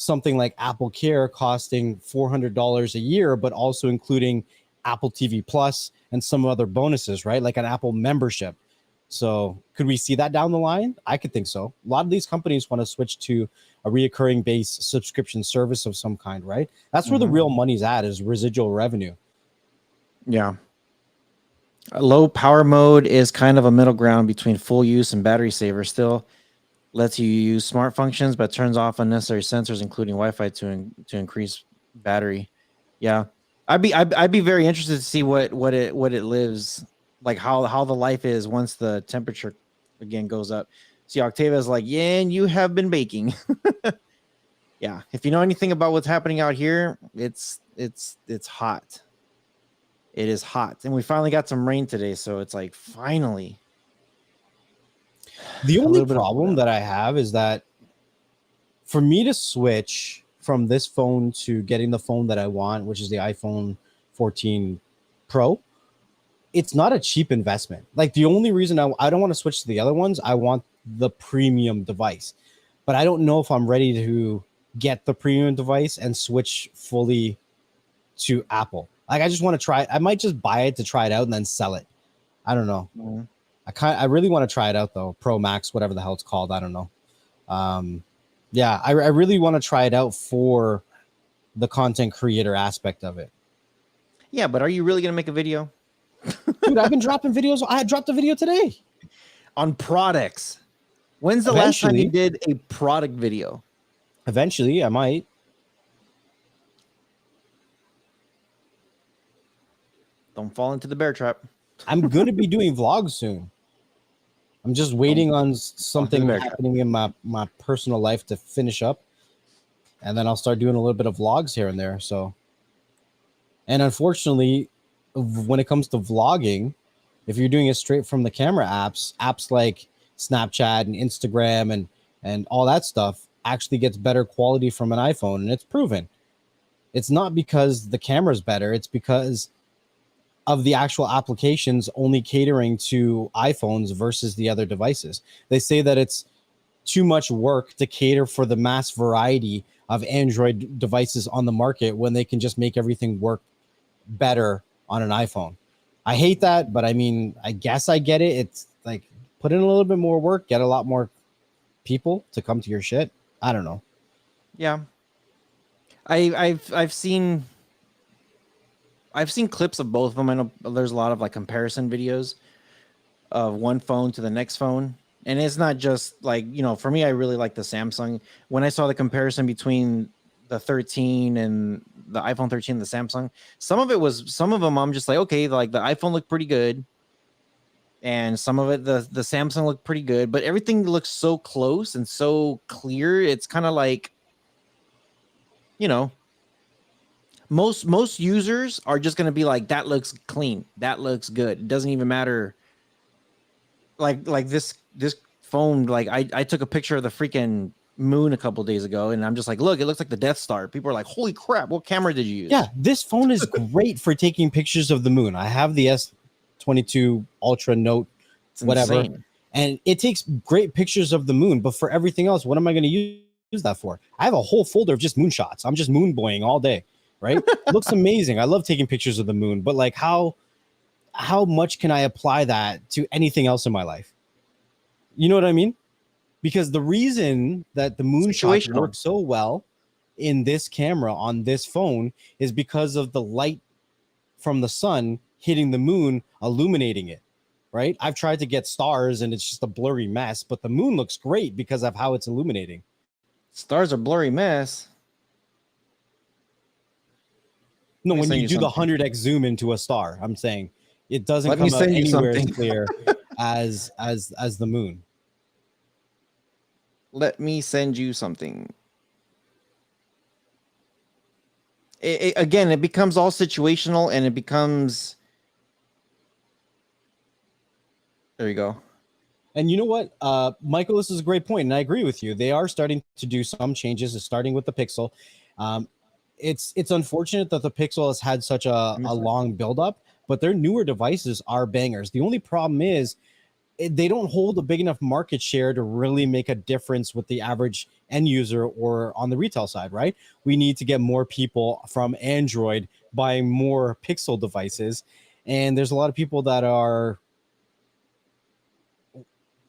[SPEAKER 3] something like Apple Care costing $400 a year, but also including Apple TV Plus and some other bonuses, right? Like an Apple membership. So could we see that down the line? I could think so. A lot of these companies want to switch to a reoccurring base subscription service of some kind, right? That's where the real money's at, is residual revenue.
[SPEAKER 2] Yeah. Low power mode is kind of a middle ground between full use and battery saver. Still lets you use smart functions, but turns off unnecessary sensors, including Wi-Fi, to increase battery. Yeah, I'd be very interested to see what it lives like, how the life is once the temperature again goes up. See, Octavia's like, yeah, and you have been baking. Yeah, if you know anything about what's happening out here, it's hot. It is hot, and we finally got some rain today, so it's like finally.
[SPEAKER 3] The only problem that I have is that for me to switch from this phone to getting the phone that I want, which is the iPhone 14 Pro, it's not a cheap investment. Like, the only reason I don't want to switch to the other ones, I want the premium device, but I don't know if I'm ready to get the premium device and switch fully to Apple. Like, I just want to try it. I might just buy it to try it out and then sell it. I don't know. Mm-hmm. I really want to try it out though. Pro Max, whatever the hell it's called. I don't know. Yeah, I really want to try it out for the content creator aspect of it.
[SPEAKER 2] Yeah, but are you really going to make a video?
[SPEAKER 3] Dude, I've been dropping videos. I dropped a video today
[SPEAKER 2] on products. When's the last time you did a product video?
[SPEAKER 3] Eventually, I might.
[SPEAKER 2] Don't fall into the bear trap.
[SPEAKER 3] I'm going to be doing vlogs soon. I'm just waiting on something happening in my personal life to finish up. And then I'll start doing a little bit of vlogs here and there. So, and unfortunately, when it comes to vlogging, if you're doing it straight from the camera apps like Snapchat and Instagram and all that stuff actually gets better quality from an iPhone. And it's proven. It's not because the camera's better. It's because of the actual applications only catering to iPhones versus the other devices. They say that it's too much work to cater for the mass variety of Android devices on the market when they can just make everything work better on an iPhone. I hate that, but I mean, I guess I get it. It's like, put in a little bit more work, get a lot more people to come to your shit. I don't know.
[SPEAKER 2] Yeah. I've seen clips of both of them. I know there's a lot of like comparison videos of one phone to the next phone. And it's not just like, you know, for me, I really like the Samsung. When I saw the comparison between the 13 and the iPhone 13 and the Samsung, some of them I'm just like, okay, like the iPhone looked pretty good. And some of it, the Samsung looked pretty good, but everything looks so close and so clear. It's kind of like, you know, most users are just going to be like, that looks clean. That looks good. It doesn't even matter. Like this phone, like I took a picture of the freaking moon a couple days ago and I'm just like, look, it looks like the Death Star. People are like, holy crap, what camera did you use?
[SPEAKER 3] Yeah, this phone is great for taking pictures of the moon. I have the S22 Ultra Note, whatever. Insane. And it takes great pictures of the moon, but for everything else, what am I going to use that for? I have a whole folder of just moon shots. I'm just moon boying all day. Right? Looks amazing. I love taking pictures of the moon, but like how much can I apply that to anything else in my life? You know what I mean? Because the reason that the moon shots work so well in this camera on this phone is because of the light from the sun hitting the moon, illuminating it, right? I've tried to get stars and it's just a blurry mess, but the moon looks great because of how it's illuminating.
[SPEAKER 2] Stars are blurry mess.
[SPEAKER 3] No, when you do the 100x zoom into a star, I'm saying it doesn't come out anywhere as clear as the moon.
[SPEAKER 2] Let me send you something. Again, it becomes all situational and it becomes. There you go.
[SPEAKER 3] And you know what, Michael, this is a great point, and I agree with you. They are starting to do some changes, starting with the Pixel. It's unfortunate that the Pixel has had such a long buildup, but their newer devices are bangers. The only problem is they don't hold a big enough market share to really make a difference with the average end user or on the retail side, right? We need to get more people from Android buying more Pixel devices. And there's a lot of people that are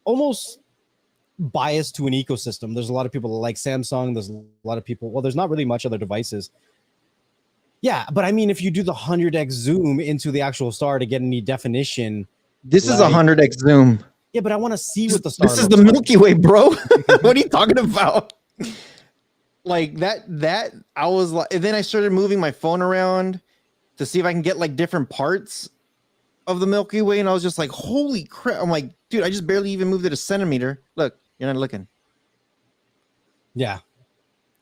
[SPEAKER 3] almost biased to an ecosystem. There's a lot of people that like Samsung. There's a lot of people, well, there's not really much other devices. Yeah, but I mean, if you do the 100x zoom into the actual star to get any definition,
[SPEAKER 1] This is a 100x zoom.
[SPEAKER 3] yeah, but I want to see what the star
[SPEAKER 1] This is
[SPEAKER 3] looks
[SPEAKER 1] the
[SPEAKER 3] like.
[SPEAKER 1] Milky Way, bro. What are you talking about?
[SPEAKER 2] Like that I was like, and then I started moving my phone around to see if I can get like different parts of the Milky Way, and I was just like, holy crap. I'm like, dude, I just barely even moved it a centimeter. Look, you're not looking.
[SPEAKER 3] Yeah.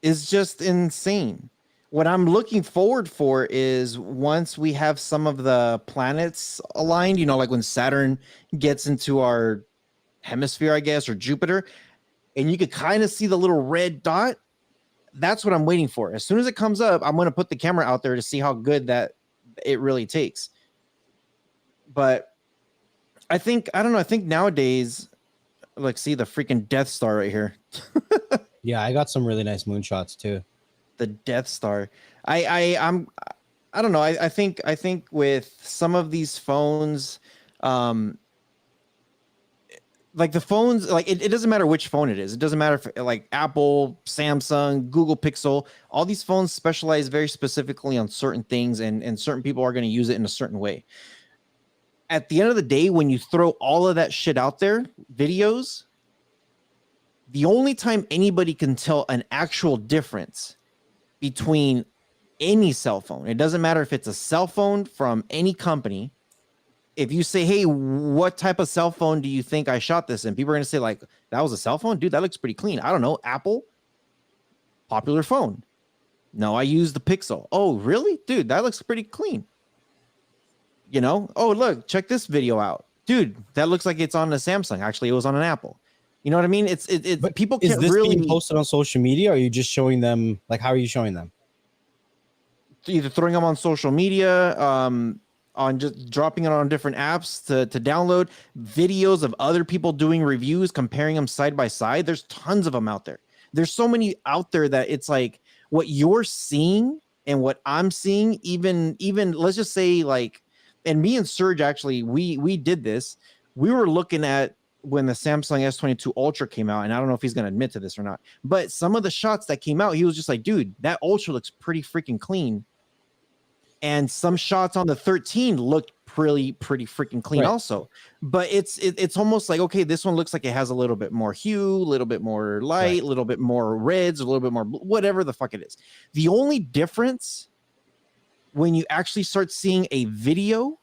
[SPEAKER 2] It's just insane. What I'm looking forward for is once we have some of the planets aligned, you know, like when Saturn gets into our hemisphere, I guess, or Jupiter, and you could kind of see the little red dot. That's what I'm waiting for. As soon as it comes up, I'm going to put the camera out there to see how good that it really takes. But I think nowadays, like, see the freaking Death Star right here.
[SPEAKER 3] Yeah, I got some really nice moonshots too.
[SPEAKER 2] The Death Star. I don't know. I think with some of these phones, like the phones, like it doesn't matter which phone it is. It doesn't matter if like Apple, Samsung, Google Pixel, all these phones specialize very specifically on certain things, and certain people are going to use it in a certain way. At the end of the day, when you throw all of that shit out there, videos, the only time anybody can tell an actual difference between any cell phone, it doesn't matter if it's a cell phone from any company. If you say, hey, what type of cell phone do you think I shot this in? People are going to say, like, that was a cell phone? Dude, that looks pretty clean. I don't know. Apple, popular phone. No, I use the Pixel. Oh, really? Dude, that looks pretty clean. You know? Oh, look, check this video out. Dude, that looks like it's on a Samsung. Actually, it was on an Apple. You know what I mean? But people can't
[SPEAKER 3] is this
[SPEAKER 2] really
[SPEAKER 3] being posted on social media, or are you just showing them, like, how are you showing them?
[SPEAKER 2] Either throwing them on social media, on just dropping it on different apps to download videos of other people doing reviews, comparing them side by side. There's tons of them out there. There's so many out there that it's like what you're seeing and what I'm seeing, even let's just say, like, and me and Serge, actually, we did this. We were looking at when the Samsung S22 Ultra came out, and I don't know if he's going to admit to this or not, but some of the shots that came out, he was just like, dude, that Ultra looks pretty freaking clean. And some shots on the 13 looked pretty freaking clean, right, also. But it's almost like, okay, this one looks like it has a little bit more hue, a little bit more light, right, a little bit more reds, a little bit more whatever the fuck it is. The only difference when you actually start seeing a video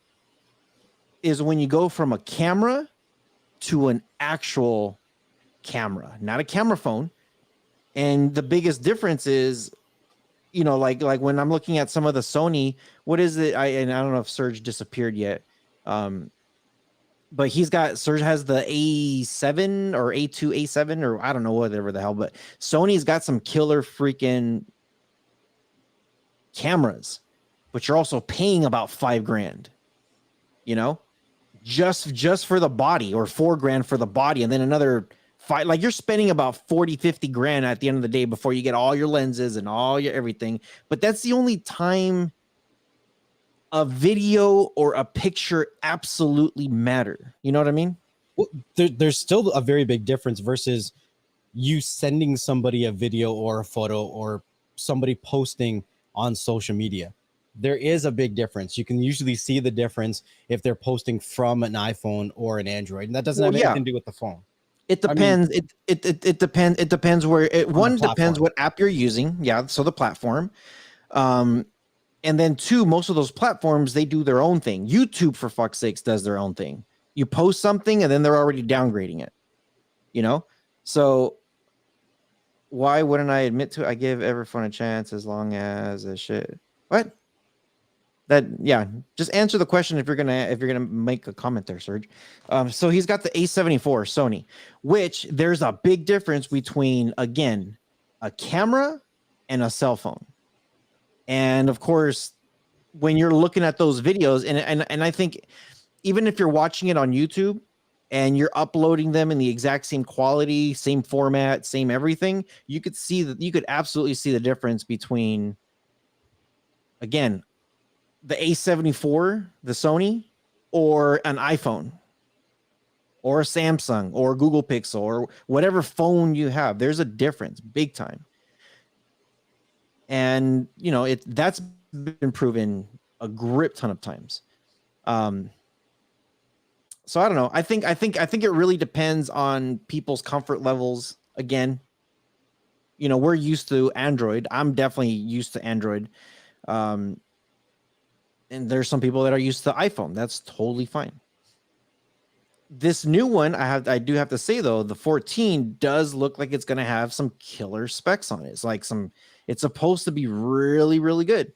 [SPEAKER 2] is when you go from a camera to an actual camera, not a camera phone. And the biggest difference is, you know, like when I'm looking at some of the Sony, what is it? I don't know if Serge disappeared yet. But Serge has the A7 or A2, A7, or I don't know, whatever the hell, but Sony's got some killer freaking cameras, but you're also paying about $5,000, you know, just for the body, or $4,000 for the body. And then another five, like you're spending about 40-50 grand at the end of the day before you get all your lenses and all your everything. But that's the only time a video or a picture absolutely matter. You know what I mean?
[SPEAKER 3] Well, there's still a very big difference versus you sending somebody a video or a photo, or somebody posting on social media. There is a big difference. You can usually see the difference if they're posting from an iPhone or an Android, and that doesn't have anything to do with the phone.
[SPEAKER 2] It depends. I mean, it depends. It depends where it, one depends what app you're using. Yeah. So the platform, and then two, most of those platforms, they do their own thing. YouTube, for fuck's sakes, does their own thing. You post something and then they're already downgrading it, you know? So why wouldn't I admit to it? I give every phone a chance as long as a shit. What? That, yeah, just answer the question if you're gonna make a comment there, Serge. So he's got the A74 Sony, which there's a big difference between, again, a camera and a cell phone. And of course, when you're looking at those videos, and I think even if you're watching it on YouTube, and you're uploading them in the exact same quality, same format, same everything, you could absolutely see the difference between, again, the A74, the Sony, or an iPhone, or a Samsung, or Google Pixel, or whatever phone you have. There's a difference, big time. And that's been proven a grip ton of times. So I don't know. I think it really depends on people's comfort levels. Again, we're used to Android. I'm definitely used to Android. And there's some people that are used to iPhone. That's totally fine. This new one, I do have to say though, the 14 does look like it's going to have some killer specs on it. It's supposed to be really, really good.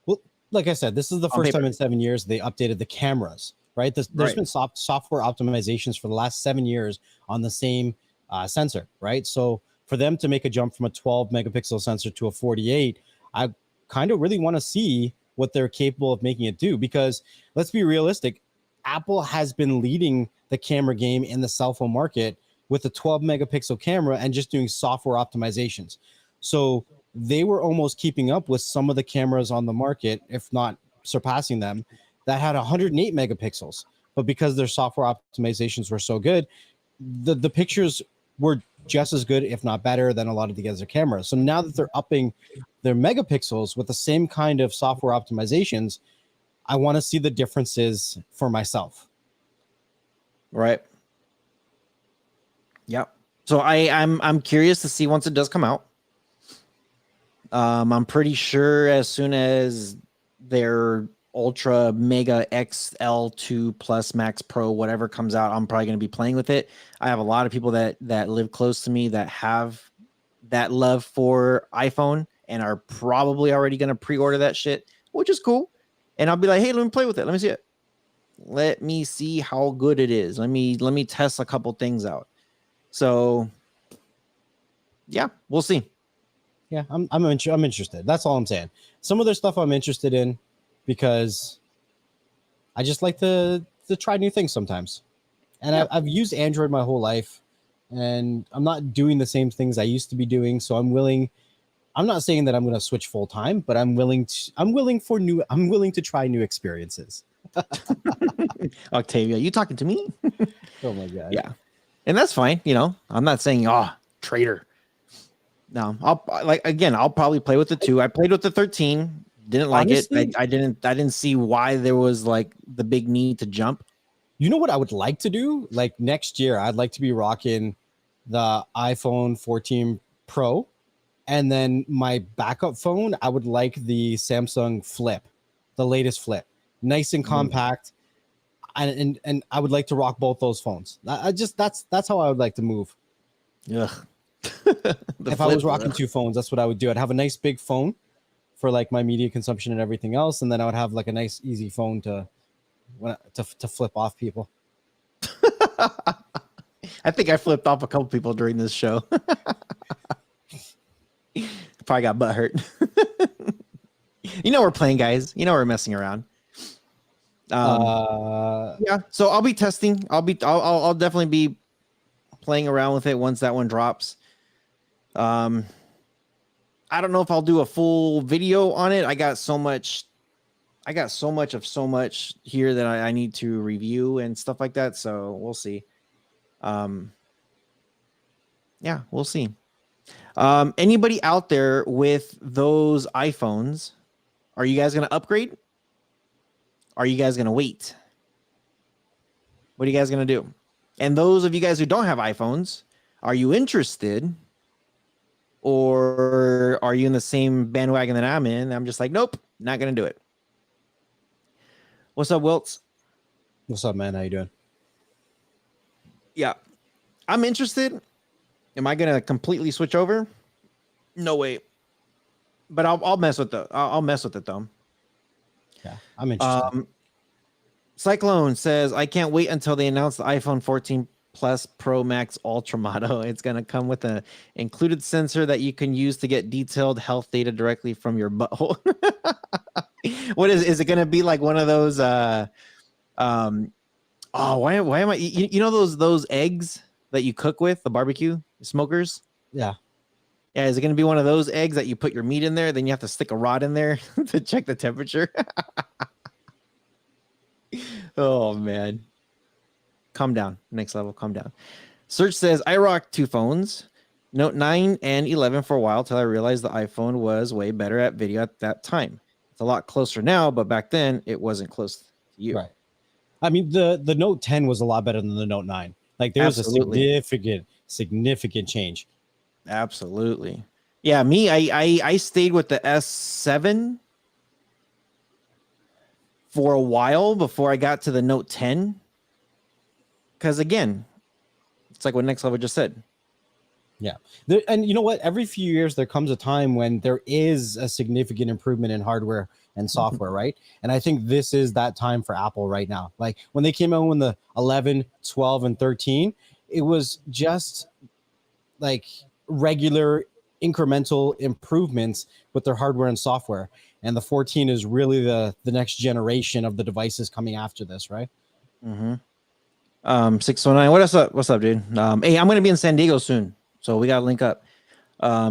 [SPEAKER 3] Well, like I said, this is the first time in 7 years they updated the cameras, right? There's been software optimizations for the last 7 years on the same sensor, right? So for them to make a jump from a 12 megapixel sensor to a 48, I kind of really want to see what they're capable of making it do, because let's be realistic. Apple has been leading the camera game in the cell phone market with a 12 megapixel camera and just doing software optimizations. So they were almost keeping up with some of the cameras on the market, if not surpassing them, that had 108 megapixels. But because their software optimizations were so good, the pictures were just as good, if not better, than a lot of the other cameras. So now that they're upping their megapixels with the same kind of software optimizations, I want to see the differences for myself.
[SPEAKER 2] Right. Yep. So I'm curious to see once it does come out. I'm pretty sure as soon as their Ultra Mega XL2 Plus Max Pro, whatever comes out, I'm probably going to be playing with it. I have a lot of people that live close to me that have that love for iPhone and are probably already going to pre-order that shit, which is cool. And I'll be like, hey, let me play with it. Let me see it. Let me see how good it is. Let me test a couple things out. So, yeah, we'll see.
[SPEAKER 3] Yeah, I'm interested. That's all I'm saying. Some of their stuff I'm interested in because I just like to try new things sometimes. And yep. I've used Android my whole life, and I'm not doing the same things I used to be doing. So I'm willing. I'm not saying that I'm going to switch full time, but I'm willing to try new experiences.
[SPEAKER 2] Octavia, you talking to me?
[SPEAKER 3] Oh my God.
[SPEAKER 2] Yeah. And that's fine. I'm not saying, traitor. No, I'll probably play with the 2. I played with the 13. Didn't like Honestly, it. I didn't see why there was like the big need to jump.
[SPEAKER 3] You know what I would like to do? Like next year, I'd like to be rocking the iPhone 14 Pro. And then my backup phone, I would like the Samsung Flip, the latest Flip, nice and compact, and I would like to rock both those phones. That's how I would like to move.
[SPEAKER 2] Ugh.
[SPEAKER 3] If I was rocking 2 phones, that's what I would do. I'd have a nice big phone for like my media consumption and everything else, and then I would have like a nice easy phone to flip off people.
[SPEAKER 2] I think I flipped off a couple people during this show. Probably got butt hurt. We're playing, guys. We're messing around. Yeah. So I'll be testing. I'll definitely be playing around with it once that one drops. I don't know if I'll do a full video on it. I got so much here that I need to review and stuff like that. So we'll see. Yeah, we'll see. Anybody out there with those iPhones, are you guys going to upgrade? Are you guys going to wait? What are you guys going to do? And those of you guys who don't have iPhones, are you interested? Or are you in the same bandwagon that I'm in? I'm just like, nope, not going to do it. What's up, Wiltz?
[SPEAKER 3] What's up, man? How you doing?
[SPEAKER 2] Yeah, I'm interested. Am I going to completely switch over? No way. But I'll mess with I'll mess with it though.
[SPEAKER 3] Yeah, I'm interested.
[SPEAKER 2] Cyclone says, I can't wait until they announce the iPhone 14 Plus Pro Max Ultra model. It's going to come with an included sensor that you can use to get detailed health data directly from your butthole. What is it going to be like one of those Oh, why am I? You know those eggs that you cook with the barbecue smokers?
[SPEAKER 3] Yeah.
[SPEAKER 2] Yeah, is it going to be one of those eggs that you put your meat in there? Then you have to stick a rod in there to check the temperature. Oh man, calm down. Next level, calm down. Search says I rock two phones, Note 9 and 11 for a while till I realized the iPhone was way better at video at that time. It's a lot closer now, but back then it wasn't close to you.
[SPEAKER 3] Right. I mean, the Note 10 was a lot better than the Note 9. Like there's
[SPEAKER 2] Absolutely.
[SPEAKER 3] a significant change.
[SPEAKER 2] Absolutely. Yeah, me, I stayed with the S7 for a while before I got to the Note 10. Because again, it's like what Next Level just said.
[SPEAKER 3] Yeah. And you know what? Every few years, there comes a time when there is a significant improvement in hardware and software, right? And I think this is that time for Apple right now. Like when they came out with the 11, 12, and 13, it was just like regular incremental improvements with their hardware and software. And the 14 is really the next generation of the devices coming after this, right?
[SPEAKER 2] Mm-hmm. 609. What's up, dude? Hey, I'm gonna be in San Diego soon, so we gotta link up.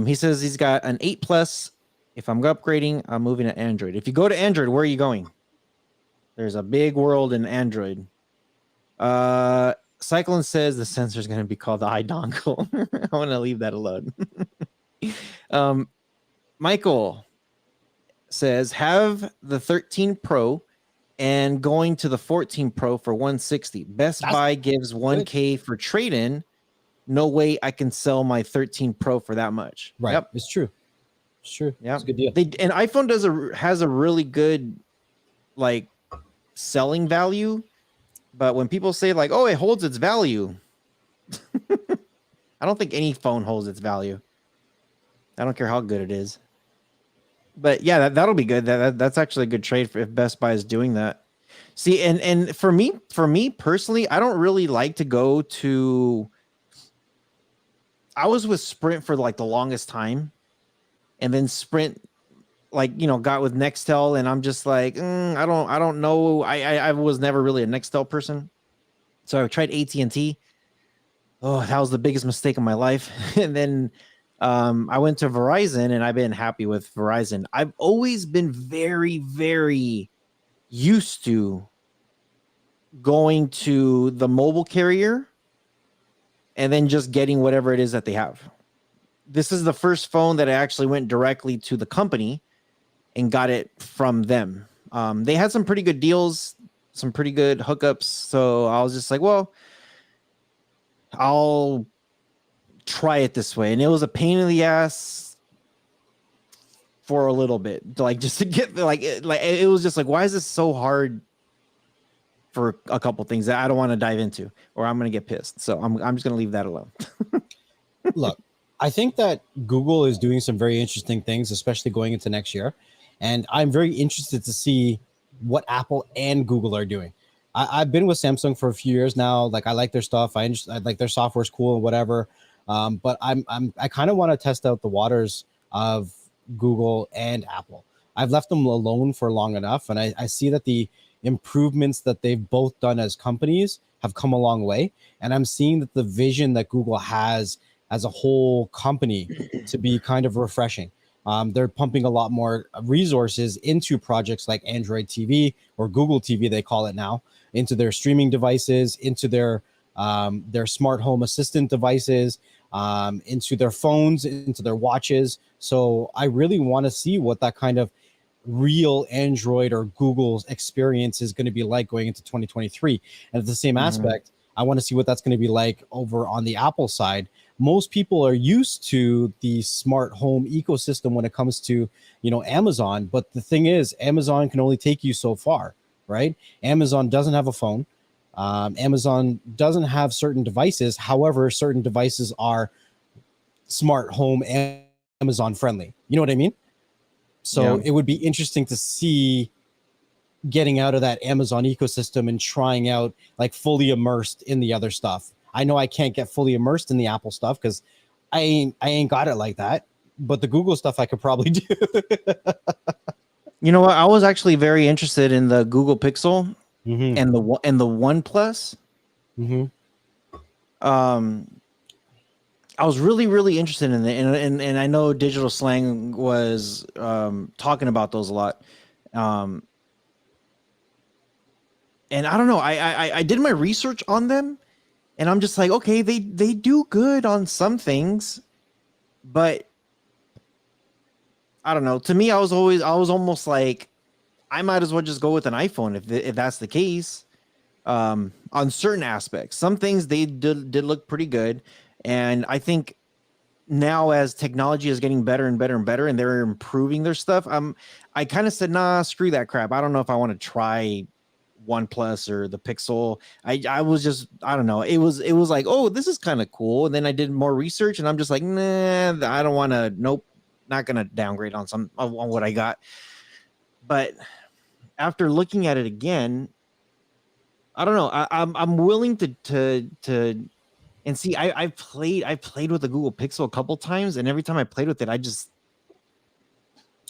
[SPEAKER 2] He says he's got an 8 plus. If I'm upgrading, I'm moving to Android. If you go to Android, where are you going? There's a big world in Android. Cyclone says the sensor is going to be called the iDongle. I want to leave that alone. Michael says have the 13 Pro and going to the 14 Pro for 160. Best Buy gives 1K for trade-in. No way I can sell my 13 Pro for that much.
[SPEAKER 3] Right.
[SPEAKER 2] Yep.
[SPEAKER 3] It's true. It's true.
[SPEAKER 2] Yeah,
[SPEAKER 3] it's a good deal.
[SPEAKER 2] And iPhone has a really good like selling value, but when people say like, "Oh, it holds its value," I don't think any phone holds its value. I don't care how good it is. But yeah, that'll be good. That's actually a good trade for if Best Buy is doing that. See, and for me personally, I don't really like to go to. I was with Sprint for like the longest time. And then Sprint, like, got with Nextel, and I'm just like, I don't know. I was never really a Nextel person, so I tried AT&T. Oh, that was the biggest mistake of my life. And then I went to Verizon, and I've been happy with Verizon. I've always been very, very used to going to the mobile carrier and then just getting whatever it is that they have. This is the first phone that I actually went directly to the company and got it from them. They had some pretty good deals, some pretty good hookups. So I was just like, well, I'll try it this way. And it was a pain in the ass for a little bit, like just to get it was just like, why is this so hard for a couple things that I don't want to dive into, or I'm going to get pissed. So I'm just going to leave that alone.
[SPEAKER 3] Look, I think that Google is doing some very interesting things, especially going into next year. And I'm very interested to see what Apple and Google are doing. I've been with Samsung for a few years now. Like I like their stuff. I like their software's cool and whatever. But I kind of want to test out the waters of Google and Apple. I've left them alone for long enough. And I see that the improvements that they've both done as companies have come a long way. And I'm seeing that the vision that Google has as a whole company to be kind of refreshing. They're pumping a lot more resources into projects like Android TV or Google TV, they call it now, into their streaming devices, into their smart home assistant devices, into their phones, into their watches. So I really want to see what that kind of real Android or Google's experience is going to be like going into 2023. And at the same aspect, I want to see what that's going to be like over on the Apple side. Most people are used to the smart home ecosystem when it comes to, Amazon. But the thing is, Amazon can only take you so far, right? Amazon doesn't have a phone. Amazon doesn't have certain devices. However, certain devices are smart home Amazon friendly. You know what I mean? So It would be interesting to see getting out of that Amazon ecosystem and trying out like fully immersed in the other stuff. I know I can't get fully immersed in the Apple stuff because I ain't got it like that. But the Google stuff I could probably do.
[SPEAKER 2] You know what? I was actually very interested in the Google Pixel.
[SPEAKER 3] Mhm.
[SPEAKER 2] and the OnePlus.
[SPEAKER 3] Mhm.
[SPEAKER 2] I was really interested in it, and I know Digital Slang was talking about those a lot. And I don't know, I did my research on them, and I'm just like, okay, they do good on some things, but I don't know. To me, I was almost like, I might as well just go with an iPhone if that's the case. On certain aspects, some things they did look pretty good, and I think now as technology is getting better and better and better, and they're improving their stuff, I kind of said, nah, screw that crap. I don't know if I want to try OnePlus or the Pixel. I was just, I don't know. It was like, oh, this is kind of cool. And then I did more research, and I'm just like, nah, I don't want to. Nope, not gonna downgrade on what I got. But after looking at it again, I don't know. I'm willing to and see. I played with the Google Pixel a couple times, and every time I played with it, I don't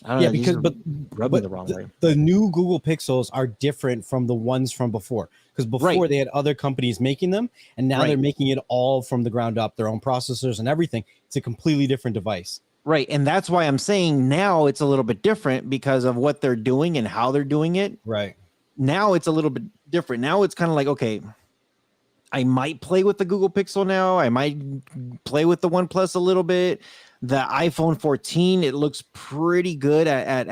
[SPEAKER 3] Yeah,
[SPEAKER 2] know. It
[SPEAKER 3] because
[SPEAKER 2] just rubbed me the wrong way.
[SPEAKER 3] the new Google Pixels are different from the ones from before. Because before
[SPEAKER 2] Right.
[SPEAKER 3] they had other companies making them, and now they're
[SPEAKER 2] Right.
[SPEAKER 3] making it all from the ground up, their own processors and everything. It's a completely different device.
[SPEAKER 2] Right. And that's why I'm saying now it's a little bit different because of what they're doing and how they're doing it.
[SPEAKER 3] Right.
[SPEAKER 2] Now it's a little bit different. Now it's kind of like, okay, I might play with the Google Pixel now. I might play with the OnePlus a little bit. The iPhone 14, it looks pretty good at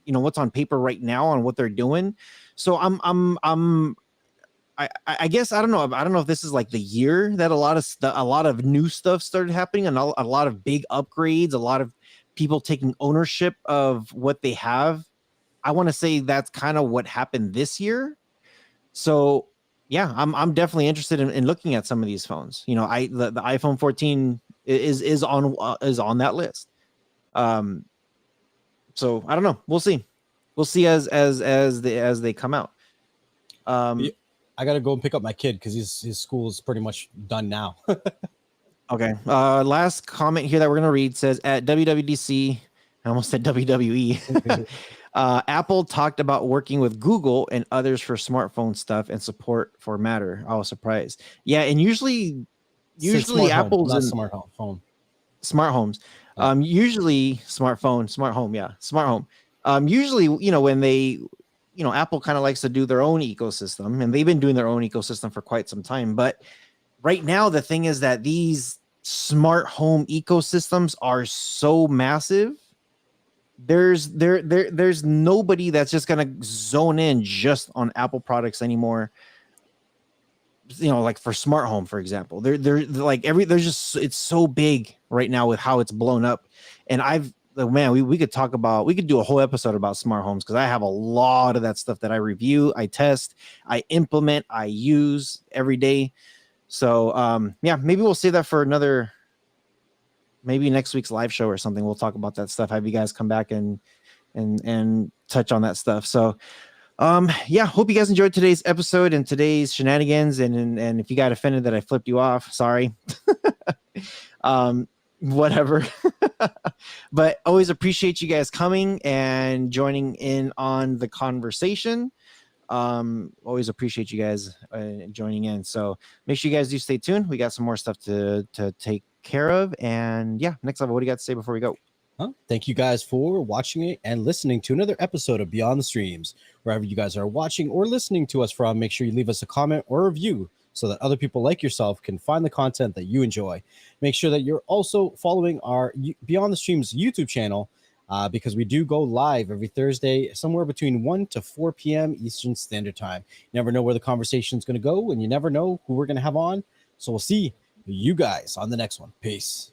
[SPEAKER 2] what's on paper right now on what they're doing. So I guess I don't know. I don't know if this is like the year that a lot of new stuff started happening, and a lot of big upgrades, a lot of people taking ownership of what they have. I want to say that's kind of what happened this year. So yeah, I'm definitely interested in looking at some of these phones. The iPhone 14 is on that list. So I don't know. We'll see. We'll see as they come out.
[SPEAKER 3] I gotta go and pick up my kid because his school is pretty much done now.
[SPEAKER 2] Okay. Last comment here that we're gonna read says at WWDC. I almost said WWE. Apple talked about working with Google and others for smartphone stuff and support for Matter. I was surprised. Yeah, and usually
[SPEAKER 3] Smart home,
[SPEAKER 2] Apple's
[SPEAKER 3] not
[SPEAKER 2] in
[SPEAKER 3] smart phone.
[SPEAKER 2] smart homes.
[SPEAKER 3] Yeah.
[SPEAKER 2] Usually smartphone, smart home. Yeah, smart home. Usually, when they, Apple kind of likes to do their own ecosystem, and they've been doing their own ecosystem for quite some time. But right now, the thing is that these smart home ecosystems are so massive. There's nobody that's just gonna zone in just on Apple products anymore. Like for smart home, for example, they're like there's just, it's so big right now with how it's blown up. And we could do a whole episode about smart homes, because I have a lot of that stuff that I review, I test, I implement, I use every day. So yeah, maybe we'll save that for maybe next week's live show or something. We'll talk about that stuff, have you guys come back and touch on that stuff. So yeah, hope you guys enjoyed today's episode and today's shenanigans, and if you got offended that I flipped you off, sorry. Whatever. But always appreciate you guys coming and joining in on the conversation. Always appreciate you guys joining in. So make sure you guys do stay tuned. We got some more stuff to take care of. And yeah, next level, what do you got to say before we go?
[SPEAKER 3] Thank you guys for watching it and listening to another episode of Beyond the Streams. Wherever you guys are watching or listening to us from, make sure you leave us a comment or a review so that other people like yourself can find the content that you enjoy. Make sure that you're also following our Beyond the Streams YouTube channel, because we do go live every Thursday, somewhere between 1 to 4 p.m. Eastern Standard Time. You never know where the conversation is going to go, and you never know who we're going to have on. So we'll see you guys on the next one. Peace.